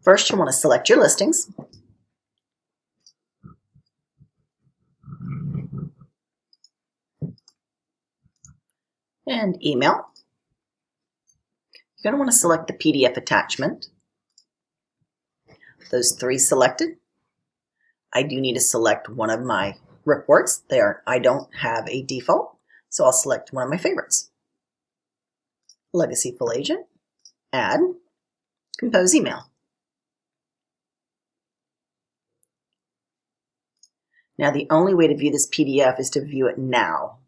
First, you want to select your listings. And email. You're going to want to select the PDF attachment. Those three selected. I do need to select one of my reports. I don't have a default, so I'll select one of my favorites. Legacy Full Agent, Add, Compose Email. Now the only way to view this PDF is to view it now.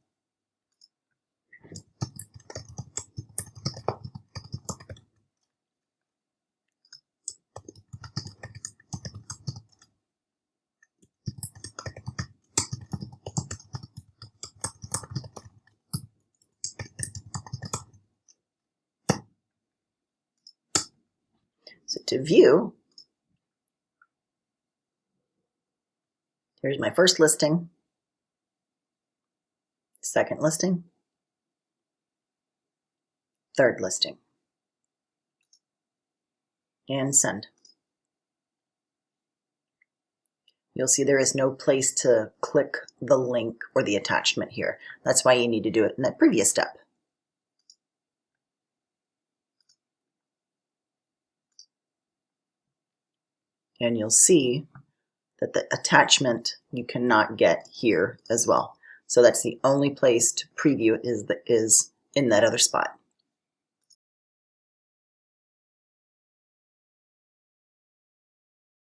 So to view, here's my first listing, second listing, third listing, and send. You'll see there is no place to click the link or the attachment here. That's why you need to do it in that previous step. And you'll see that the attachment you cannot get here as well. So that's the only place to preview it is in that other spot.